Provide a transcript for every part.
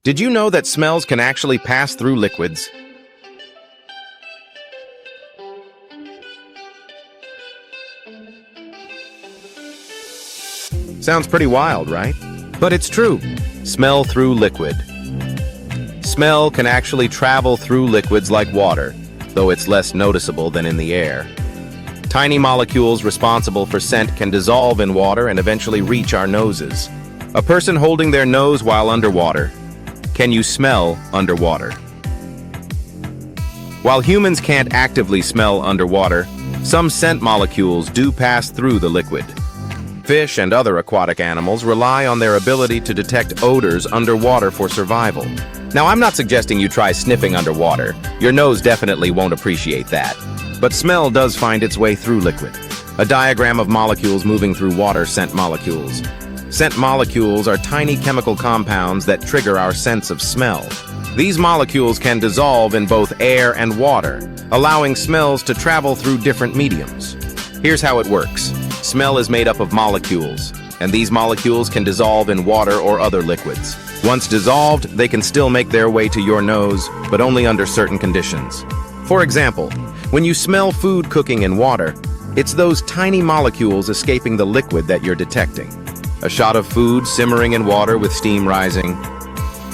Did you know that smells can actually pass through liquids? Sounds pretty wild, right? But it's true. Smell through liquid. Smell can actually travel through liquids like water, though it's less noticeable than in the air. Tiny molecules responsible for scent can dissolve in water and eventually reach our noses. A person holding their nose while underwater. Can you smell underwater? While humans can't actively smell underwater, some scent molecules do pass through the liquid. Fish and other aquatic animals rely on their ability to detect odors underwater for survival. Now, I'm not suggesting you try sniffing underwater. Your nose definitely won't appreciate that. But smell does find its way through liquid. A diagram of molecules moving through water scent molecules. Scent molecules are tiny chemical compounds that trigger our sense of smell. These molecules can dissolve in both air and water, allowing smells to travel through different mediums. Here's how it works. Smell is made up of molecules, and these molecules can dissolve in water or other liquids. Once dissolved, they can still make their way to your nose, but only under certain conditions. For example, when you smell food cooking in water, it's those tiny molecules escaping the liquid that you're detecting. A shot of food simmering in water with steam rising.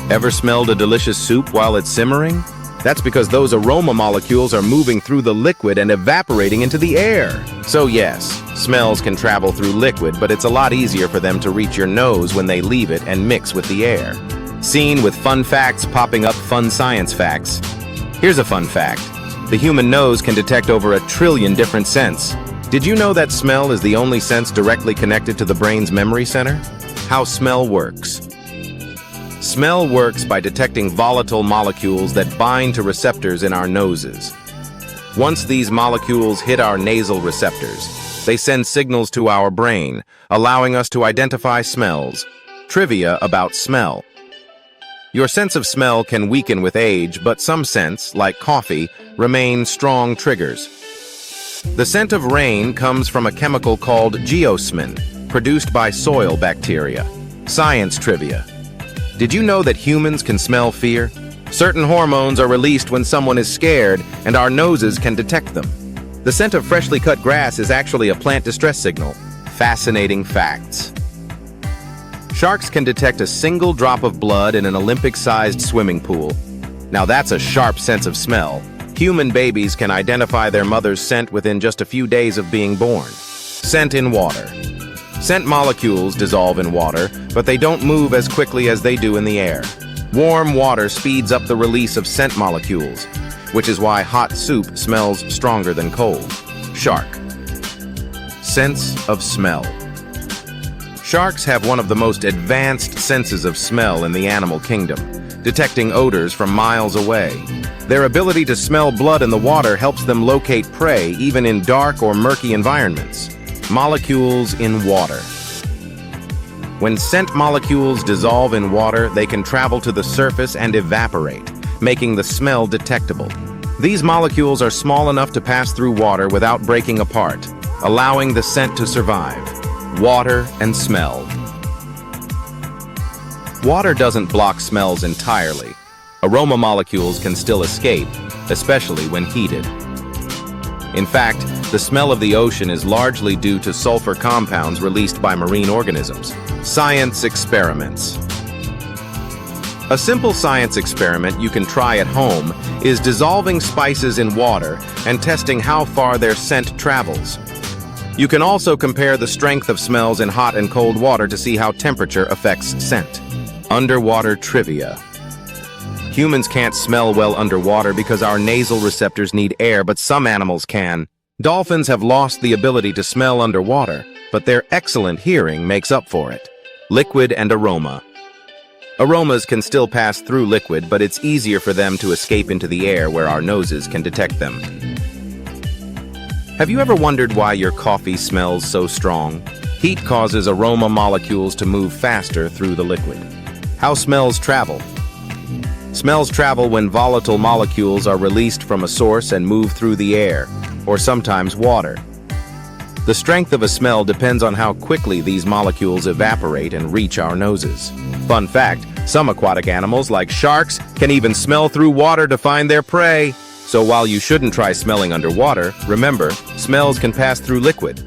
Ever smelled a delicious soup while it's simmering? That's because those aroma molecules are moving through the liquid and evaporating into the air. So yes, smells can travel through liquid, but it's a lot easier for them to reach your nose when they leave it and mix with the air. Seen with fun facts popping up fun science facts. Here's a fun fact. The human nose can detect over 1 trillion different scents. Did you know that smell is the only sense directly connected to the brain's memory center? How smell works. Smell works by detecting volatile molecules that bind to receptors in our noses. Once these molecules hit our nasal receptors, they send signals to our brain, allowing us to identify smells. Trivia about smell. Your sense of smell can weaken with age, but some scents, like coffee, remain strong triggers. The scent of rain comes from a chemical called geosmin, produced by soil bacteria. Science trivia. Did you know that humans can smell fear? Certain hormones are released when someone is scared, and our noses can detect them. The scent of freshly cut grass is actually a plant distress signal. Fascinating facts. Sharks can detect a single drop of blood in an Olympic-sized swimming pool. Now that's a sharp sense of smell. Human babies can identify their mother's scent within just a few days of being born. Scent in water. Scent molecules dissolve in water, but they don't move as quickly as they do in the air. Warm water speeds up the release of scent molecules, which is why hot soup smells stronger than cold. Shark. Sense of smell. Sharks have one of the most advanced senses of smell in the animal kingdom, detecting odors from miles away. Their ability to smell blood in the water helps them locate prey even in dark or murky environments. Molecules in water. When scent molecules dissolve in water, they can travel to the surface and evaporate, making the smell detectable. These molecules are small enough to pass through water without breaking apart, allowing the scent to survive. Water and smell. Water doesn't block smells entirely. Aroma molecules can still escape, especially when heated. In fact, the smell of the ocean is largely due to sulfur compounds released by marine organisms. Science experiments. A simple science experiment you can try at home is dissolving spices in water and testing how far their scent travels. You can also compare the strength of smells in hot and cold water to see how temperature affects scent. Underwater trivia. Humans can't smell well underwater because our nasal receptors need air, but some animals can. Dolphins have lost the ability to smell underwater, but their excellent hearing makes up for it. Liquid and aroma. Aromas can still pass through liquid, but it's easier for them to escape into the air where our noses can detect them. Have you ever wondered why your coffee smells so strong? Heat causes aroma molecules to move faster through the liquid. How smells travel? Smells travel when volatile molecules are released from a source and move through the air, or sometimes water. The strength of a smell depends on how quickly these molecules evaporate and reach our noses. Fun fact, Some aquatic animals, like sharks, can even smell through water to find their prey. So while you shouldn't try smelling underwater, remember, smells can pass through liquid.